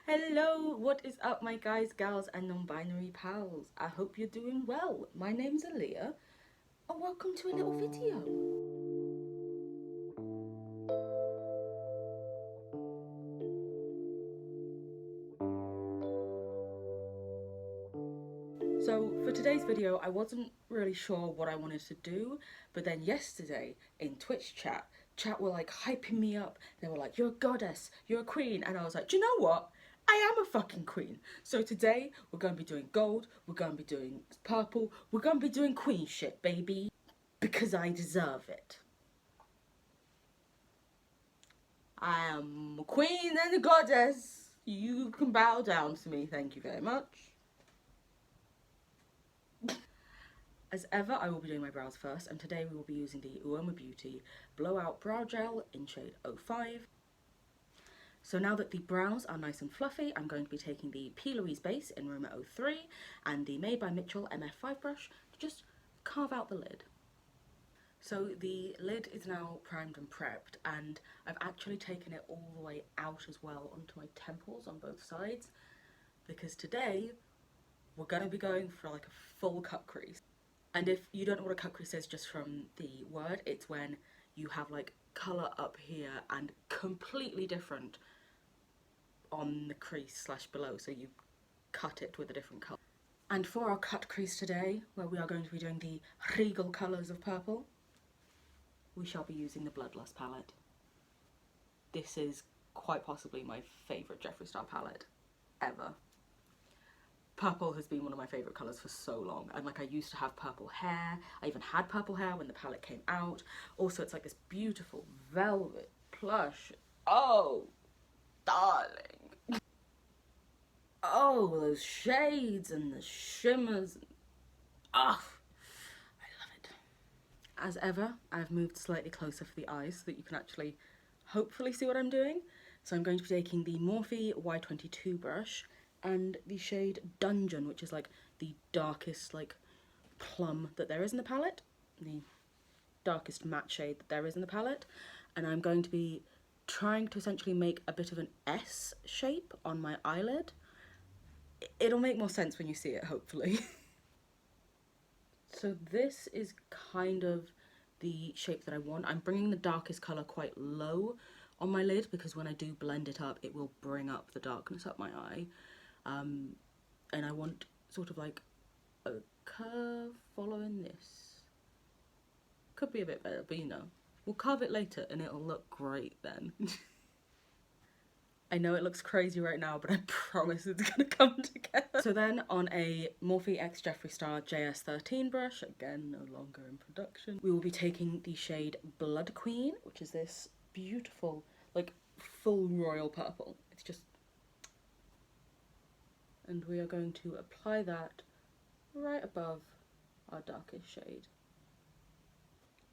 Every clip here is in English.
Hello, what is up my guys, gals and non-binary pals? I hope you're doing well. My name's Aaliyah and welcome to a little video. So for today's video, I wasn't really sure what I wanted to do, but then yesterday in Twitch chat were like hyping me up. They were like, you're a goddess, you're a queen. And I was like, do you know what? I am a fucking queen. So today we're going to be doing gold, we're going to be doing purple, we're going to be doing queen shit, baby. Because I deserve it. I am a queen and a goddess. You can bow down to me, thank you very much. As ever, I will be doing my brows first, and today we will be using the Uoma Beauty Blowout Brow Gel in shade 05. So now that the brows are nice and fluffy, I'm going to be taking the P. Louise base in Roma 03 and the Made by Mitchell MF5 brush to just carve out the lid. So the lid is now primed and prepped, and I've actually taken it all the way out as well onto my temples on both sides, because today we're going to be going for like a full cut crease. And if you don't know what a cut crease is just from the word, it's when you have like colour up here and completely different on the crease slash below, so you cut it with a different colour. And for our cut crease today, where we are going to be doing the regal colours of purple, we shall be using the Bloodlust palette. This is quite possibly my favourite Jeffree Star palette ever. Purple has been one of my favourite colours for so long, and like I used to have purple hair. I even had purple hair when the palette came out. Also, it's like this beautiful velvet plush. Oh, darling. Oh, those shades and the shimmers. Ah, I love it. As ever, I've moved slightly closer for the eyes so that you can actually hopefully see what I'm doing. So I'm going to be taking the Morphe Y22 brush and the shade Dungeon, which is like the darkest like plum that there is in the palette, the darkest matte shade that there is in the palette, and I'm going to be trying to essentially make a bit of an S shape on my eyelid. It'll make more sense when you see it, hopefully. So this is kind of the shape that I want. I'm bringing the darkest colour quite low on my lid because when I do blend it up, it will bring up the darkness up my eye. And I want sort of like a curve following this. Could be a bit better, but you know, we'll carve it later and it'll look great then. I know it looks crazy right now, but I promise it's gonna come together. So then on a Morphe X Jeffree Star JS13 brush, again, no longer in production, we will be taking the shade Blood Queen, which is this beautiful, like, full royal purple. It's just... And we are going to apply that right above our darkest shade.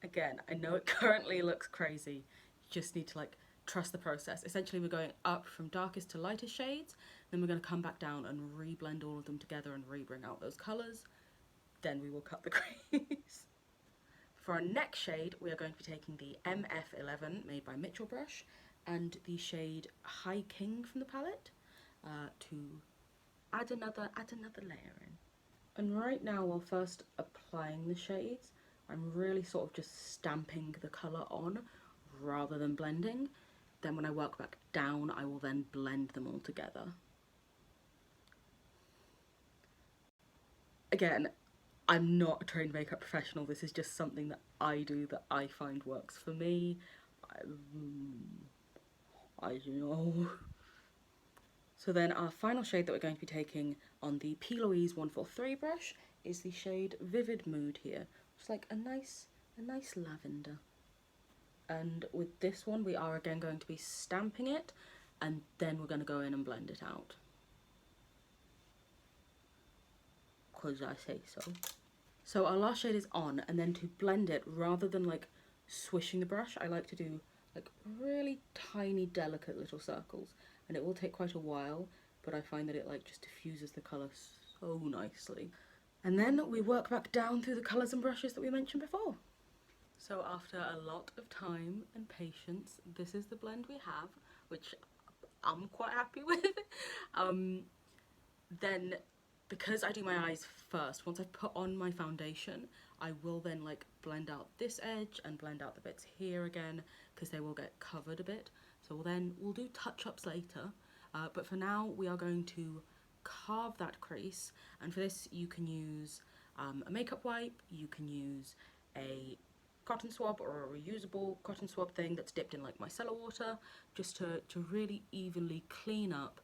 Again, I know it currently looks crazy. You just need to, like, trust the process. Essentially, we're going up from darkest to lightest shades, then we're going to come back down and re-blend all of them together and re-bring out those colours. Then we will cut the crease. For our next shade, we are going to be taking the MF11 Made by Mitchell brush and the shade High King from the palette to add another layer in. And right now, while first applying the shades, I'm really sort of just stamping the colour on rather than blending. Then when I work back down, I will then blend them all together. Again, I'm not a trained makeup professional. This is just something that I do that I find works for me. I don't know. So then our final shade that we're going to be taking on the P. Louise 143 brush is the shade Vivid Mood here. It's like a nice lavender. And with this one, we are again going to be stamping it, and then we're going to go in and blend it out. Because I say so. So our last shade is on, and then to blend it, rather than like swishing the brush, I like to do like really tiny, delicate little circles. And it will take quite a while, but I find that it like just diffuses the colour so nicely. And then we work back down through the colours and brushes that we mentioned before. So after a lot of time and patience, this is the blend we have, which I'm quite happy with. Then, because I do my eyes first, once I've put on my foundation, I will then like blend out this edge and blend out the bits here again, because they will get covered a bit. So we'll do touch-ups later, but for now we are going to carve that crease, and for this you can use a makeup wipe, you can use a cotton swab or a reusable cotton swab thing that's dipped in like micellar water, just to really evenly clean up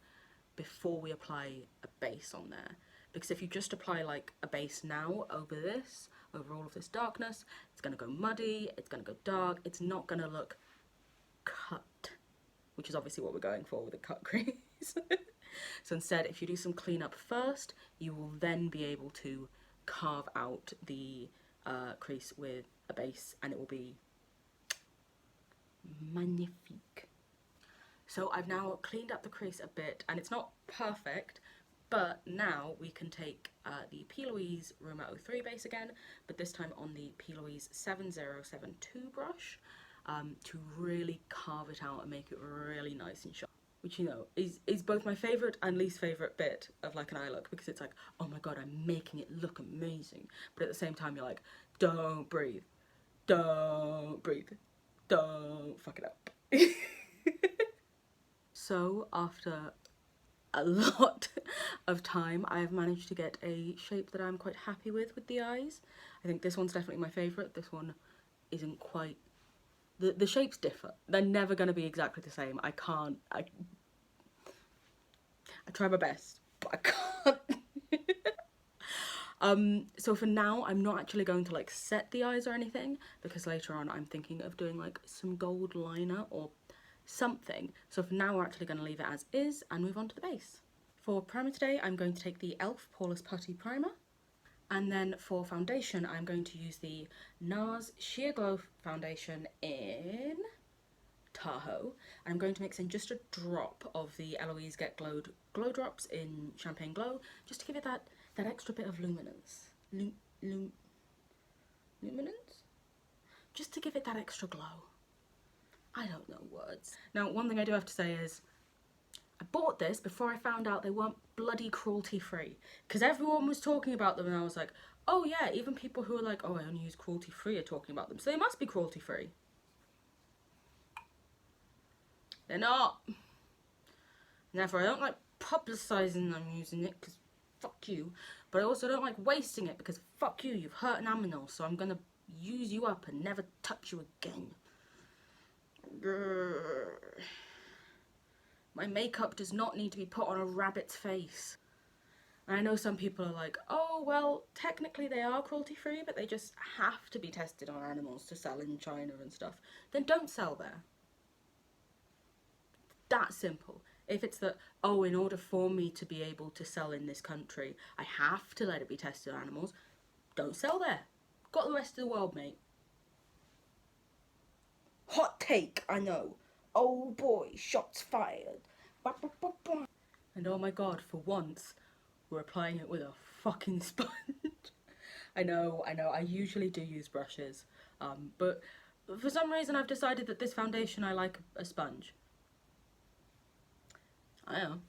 before we apply a base on there. Because if you just apply like a base now over all of this darkness, it's gonna go muddy, it's gonna go dark, it's not gonna look cut, which is obviously what we're going for with a cut crease. So instead, if you do some cleanup first, you will then be able to carve out the crease with a base, and it will be magnifique. So I've now cleaned up the crease a bit, and it's not perfect, but now we can take the P. Louise Roma 03 base again, but this time on the P. Louise 7072 brush, to really carve it out and make it really nice and sharp. Which, you know, is both my favourite and least favourite bit of like an eye look, because it's like, oh my god, I'm making it look amazing, but at the same time you're like, don't breathe, don't breathe, don't fuck it up. So after a lot of time, I have managed to get a shape that I'm quite happy with the eyes. I think this one's definitely my favourite. This one isn't quite... The shapes differ. They're never going to be exactly the same. I try my best, but I can't. So for now, I'm not actually going to like set the eyes or anything, because later on I'm thinking of doing like some gold liner or something. So for now, we're actually going to leave it as is and move on to the base. For primer today, I'm going to take the e.l.f. Poreless Putty Primer. And then for foundation, I'm going to use the NARS Sheer Glow Foundation in Tahoe. And I'm going to mix in just a drop of the Eloise Get Glowed Glow Drops in Champagne Glow, just to give it that extra bit of luminance. Luminance? Just to give it that extra glow. I don't know words. Now, one thing I do have to say is, I bought this before I found out they weren't bloody cruelty-free. Because everyone was talking about them and I was like, oh yeah, even people who are like, oh, I only use cruelty-free are talking about them, so they must be cruelty-free. They're not. Therefore, I don't like publicising them using it, because fuck you. But I also don't like wasting it, because fuck you, you've hurt an animal, so I'm gonna use you up and never touch you again. Grrr. My makeup does not need to be put on a rabbit's face. And I know some people are like, oh, well, technically they are cruelty-free, but they just have to be tested on animals to sell in China and stuff. Then don't sell there. That simple. If it's that, oh, in order for me to be able to sell in this country, I have to let it be tested on animals, don't sell there. Got the rest of the world, mate. Hot take, I know. Oh boy, shots fired. Ba, ba, ba, ba. And oh my god, for once, we're applying it with a fucking sponge. I know, I usually do use brushes, but for some reason I've decided that this foundation I like a sponge. I am.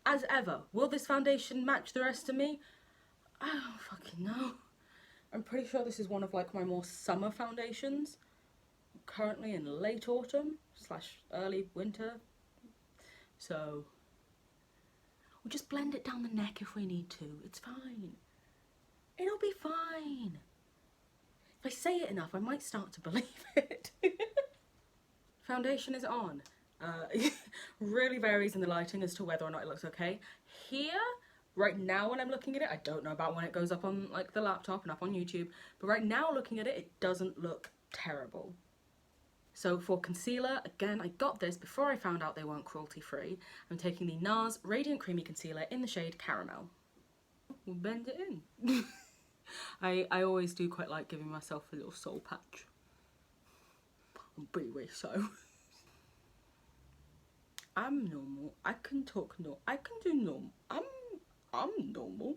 As ever, will this foundation match the rest of me? I don't fucking know. I'm pretty sure this is one of like my more summer foundations. Currently in late autumn / early winter, so we'll just blend it down the neck if we need to. It's fine. It'll be fine. If I say it enough, I might start to believe it. Foundation is on. Really varies in the lighting as to whether or not it looks okay. Here, right now when I'm looking at it, I don't know about when it goes up on like the laptop and up on YouTube, but right now looking at it, it doesn't look terrible. So for concealer, again, I got this before I found out they weren't cruelty-free. I'm taking the NARS Radiant Creamy Concealer in the shade Caramel. We'll bend it in. I always do quite like giving myself a little soul patch. I'm pretty so. I'm normal. I can talk normal. I can do normal. I'm normal.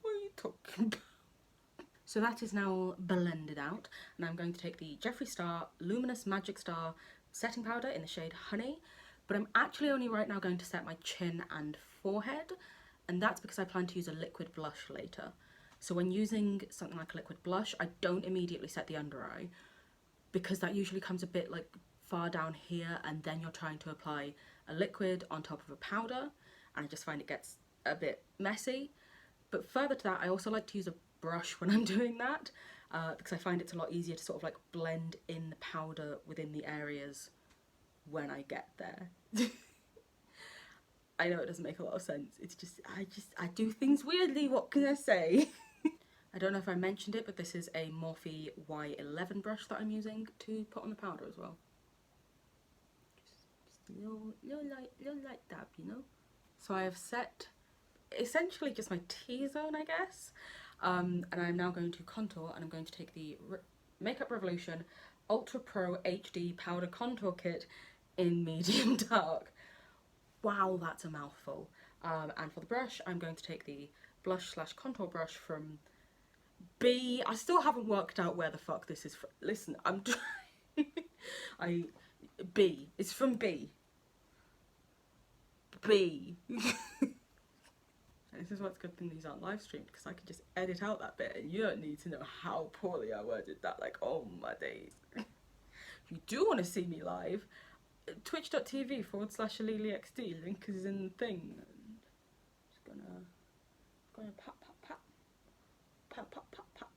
What are you talking about? So that is now blended out, and I'm going to take the Jeffree Star Luminous Magic Star setting powder in the shade Honey, but I'm actually only right now going to set my chin and forehead, and that's because I plan to use a liquid blush later. So when using something like a liquid blush, I don't immediately set the under eye, because that usually comes a bit like far down here, and then you're trying to apply a liquid on top of a powder, and I just find it gets a bit messy. But further to that, I also like to use a brush when I'm doing that, because I find it's a lot easier to sort of like blend in the powder within the areas when I get there. I know it doesn't make a lot of sense. It's just, I do things weirdly, what can I say? I don't know if I mentioned it, but this is a Morphe Y11 brush that I'm using to put on the powder as well. Just a little light dab, you know? So I have set essentially just my T-zone, I guess. And I'm now going to contour, and I'm going to take the Makeup Revolution Ultra Pro HD Powder Contour Kit in medium dark. Wow, that's a mouthful. And for the brush, I'm going to take the blush slash contour brush from B. I still haven't worked out where the fuck this is from. Listen, I'm trying. B. It's from B. B. This is what's good thing these aren't live streamed, because I could just edit out that bit and you don't need to know how poorly I worded that. Like, oh my days. If you do want to see me live, twitch.tv/AliliXD, link is in the thing. Just gonna pop, pop, pop, pop, pop, pop, pop.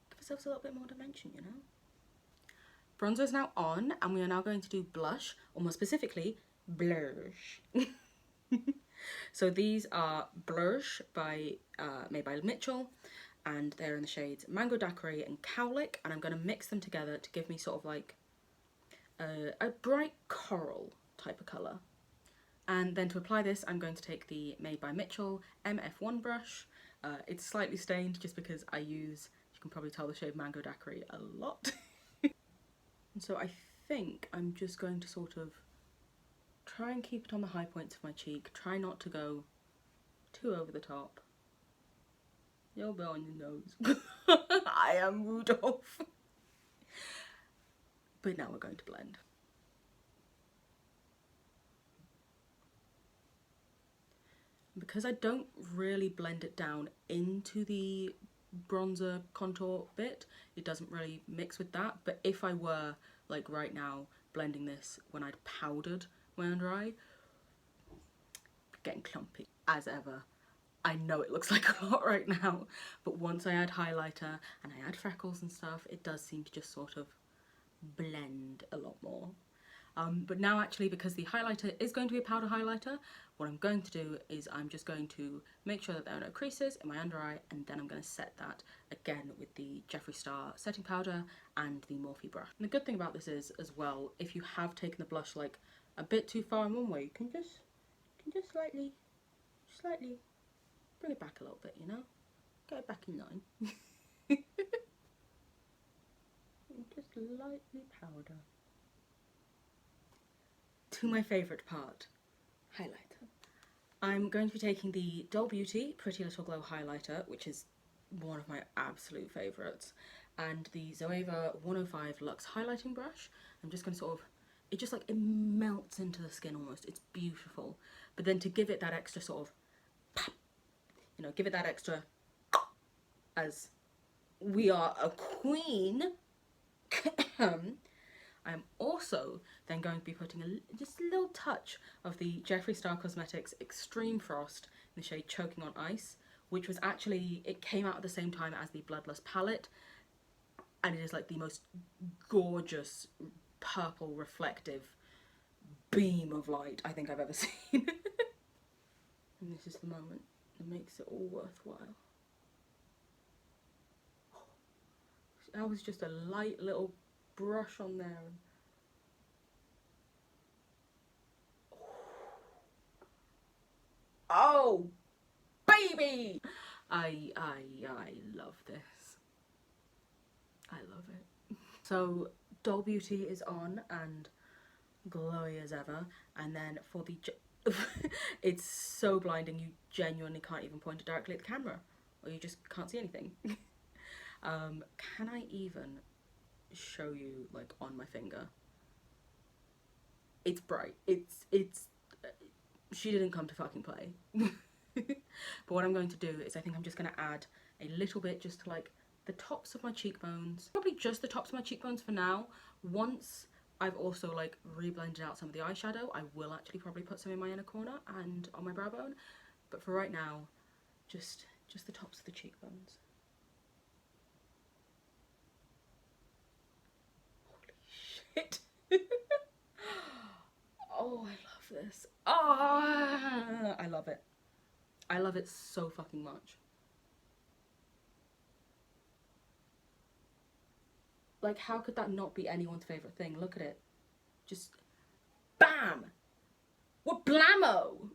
Give ourselves a little bit more dimension, you know? Bronzer is now on, and we are now going to do blush, or more specifically, blush. So these are Blush by made by Mitchell, and they're in the shades Mango Daiquiri and Cowlick, and I'm going to mix them together to give me sort of like a bright coral type of colour. And then to apply this, I'm going to take the Made by Mitchell MF1 brush. It's slightly stained just because I use, you can probably tell, the shade Mango Daiquiri a lot. And so I think I'm just going to sort of try and keep it on the high points of my cheek. Try not to go too over the top. You'll be on your nose. I am Rudolph. But now we're going to blend. Because I don't really blend it down into the bronzer contour bit, it doesn't really mix with that. But if I were, like right now, blending this when I'd powdered my under eye, getting clumpy as ever. I know it looks like a lot right now, but once I add highlighter and I add freckles and stuff, it does seem to just sort of blend a lot more. But now actually, because the highlighter is going to be a powder highlighter, what I'm going to do is I'm just going to make sure that there are no creases in my under eye, and then I'm going to set that again with the Jeffree Star setting powder and the Morphe brush. And the good thing about this is, as well, if you have taken the blush like a bit too far in one way, you can just slightly bring it back a little bit, you know? Get it back in line. And just lightly powder. To my favourite part, highlighter. I'm going to be taking the Doll Beauty Pretty Little Glow highlighter, which is one of my absolute favourites, and the Zoeva 105 Luxe highlighting brush. I'm just going to sort of, it just like, it melts into the skin almost. It's beautiful. But then to give it that extra sort of pop, you know, give it that extra, as we are a queen. I'm also then going to be putting just a little touch of the Jeffree Star Cosmetics Extreme Frost in the shade Choking on Ice, which was actually, it came out at the same time as the Bloodlust palette, and it is like the most gorgeous purple reflective beam of light I think I've ever seen. And this is the moment that makes it all worthwhile. That was just a light little brush on there. Oh, baby! I love this. I love it. So Doll Beauty is on and glowy as ever, and then for the it's so blinding you genuinely can't even point it directly at the camera, or you just can't see anything. Can I even show you like on my finger? it's bright. She didn't come to fucking play. But what I'm going to do is I think I'm just going to add a little bit just to like the tops of my cheekbones. Probably just the tops of my cheekbones for now. Once I've also like reblended out some of the eyeshadow, I will actually probably put some in my inner corner and on my brow bone. But for right now, just the tops of the cheekbones. Holy shit. Oh, I love this. Ah, I love it. I love it so fucking much. Like, how could that not be anyone's favourite thing? Look at it. Just BAM! What blammo!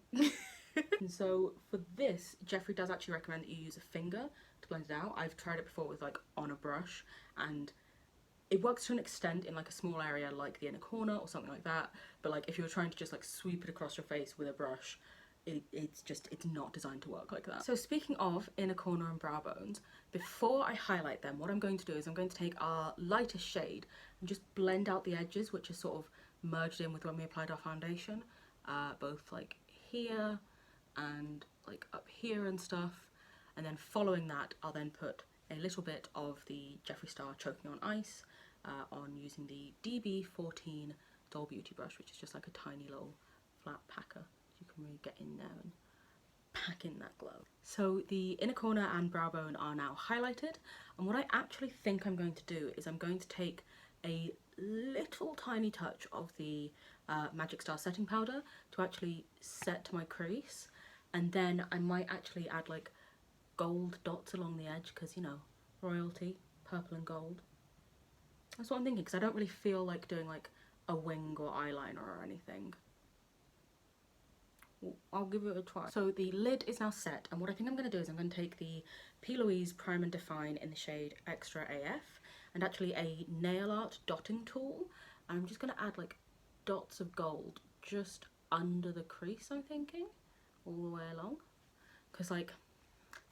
And so for this, Jeffree does actually recommend that you use a finger to blend it out. I've tried it before with like on a brush, and it works to an extent in like a small area like the inner corner or something like that. But like if you were trying to just like sweep it across your face with a brush, it's not designed to work like that. So speaking of inner corner and brow bones, before I highlight them, what I'm going to do is I'm going to take our lightest shade and just blend out the edges, which is sort of merged in with when we applied our foundation, both like here and like up here and stuff. And then following that, I'll then put a little bit of the Jeffree Star Choking on Ice on using the DB14 Doll Beauty brush, which is just like a tiny little flat packer. You can really get in there and pack in that glow. So the inner corner and brow bone are now highlighted, and what I actually think I'm going to do is I'm going to take a little tiny touch of the Magic Star setting powder to actually set my crease, and then I might actually add like gold dots along the edge because, you know, royalty, purple and gold. That's what I'm thinking, because I don't really feel like doing like a wing or eyeliner or anything. I'll give it a try. So the lid is now set, and what I think I'm going to do is I'm going to take the P. Louise Prime and Define in the shade Extra AF and actually a nail art dotting tool. I'm just going to add like dots of gold just under the crease, I'm thinking, all the way along, because like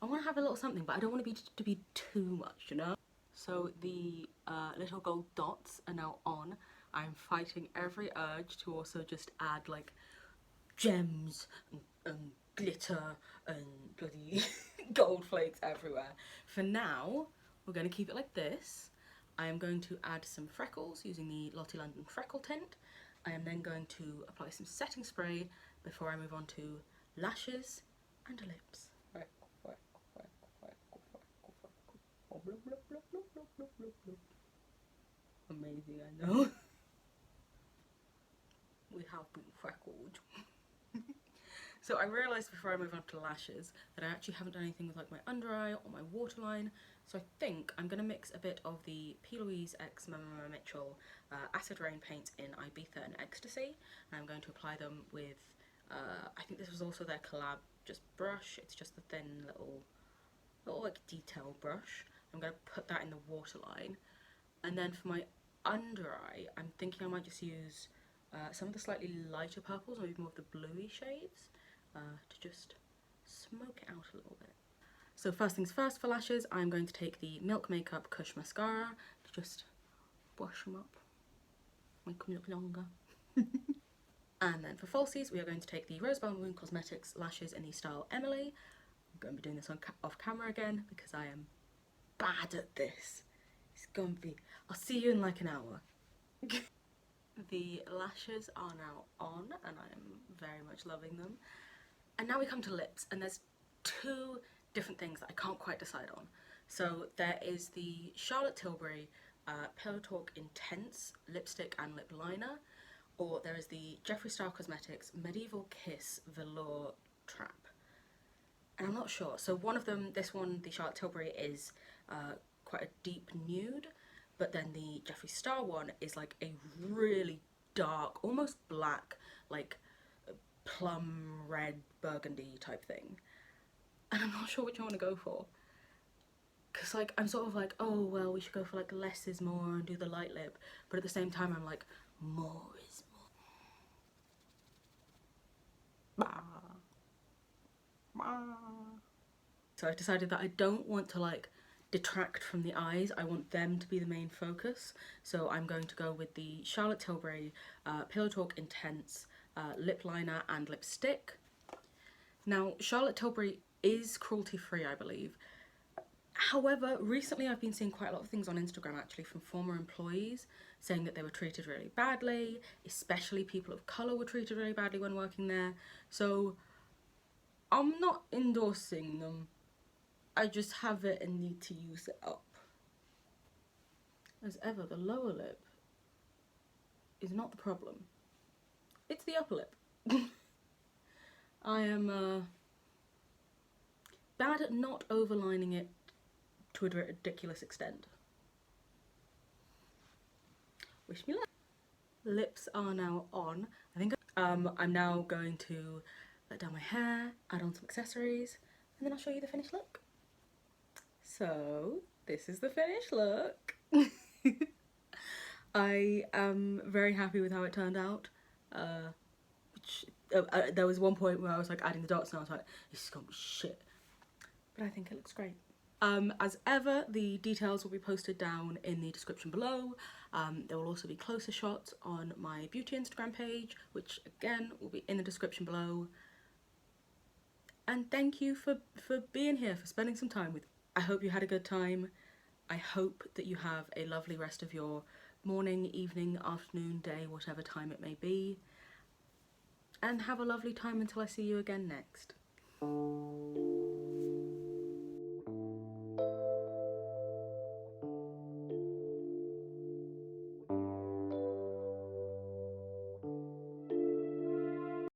I want to have a little something, but I don't want it to be too much, you know? So the little gold dots are now on. I'm fighting every urge to also just add like gems and glitter and bloody gold flakes everywhere. For now, we're going to keep it like this. I am going to add some freckles using the Lottie London Freckle Tint. I am then going to apply some setting spray before I move on to lashes and lips. Amazing, I know. We have been freckled. So I realised before I move on to lashes that I actually haven't done anything with like my under eye or my waterline. So I think I'm going to mix a bit of the P. Louise x Mama Mitchell Acid Rain paints in Ibiza and Ecstasy. And I'm going to apply them with, I think this was also their collab just brush. It's just the thin little like detail brush. I'm going to put that in the waterline. And then for my under eye, I'm thinking I might just use some of the slightly lighter purples, maybe more of the bluey shades, to just smoke it out a little bit. So first things first, for lashes, I'm going to take the Milk Makeup Kush Mascara to just brush them up, make them look longer. And then for falsies, we are going to take the Rose Balm Moon Cosmetics lashes in the style Emily. I'm going to be doing this off camera again because I am bad at this. It's going to be, I'll see you in like an hour. The lashes are now on and I am very much loving them. And now we come to lips, and there's two different things that I can't quite decide on. So there is the Charlotte Tilbury Pillow Talk Intense lipstick and lip liner, or there is the Jeffree Star Cosmetics Medieval Kiss Velour Trap. And I'm not sure. So one of them, this one, the Charlotte Tilbury, is quite a deep nude, but then the Jeffree Star one is like a really dark, almost black, like plum red burgundy type thing. And I'm not sure which I want to go for. Because like, I'm sort of like, oh well, we should go for like less is more and do the light lip. But at the same time, I'm like, more is more. So I decided that I don't want to like detract from the eyes. I want them to be the main focus. So I'm going to go with the Charlotte Tilbury Pillow Talk Intense lip liner and lipstick. Now, Charlotte Tilbury is cruelty free, I believe. However, recently I've been seeing quite a lot of things on Instagram actually from former employees saying that they were treated really badly, especially people of colour were treated really badly when working there. So I'm not endorsing them. I just have it and need to use it up. As ever, the lower lip is not the problem. It's the upper lip. I am bad at not overlining it to a ridiculous extent. Wish me luck. Lips are now on. I think I'm now going to let down my hair, add on some accessories, and then I'll show you the finished look. So this is the finished look. I am very happy with how it turned out. There was one point where I was like adding the dots and I was like, this is gonna be shit. But I think it looks great. As ever, the details will be posted down in the description below. There will also be closer shots on my beauty Instagram page, which again will be in the description below. And thank you for being here, for spending some time with me. I hope you had a good time. I hope that you have a lovely rest of your morning, evening, afternoon, day, whatever time it may be. And have a lovely time until I see you again next.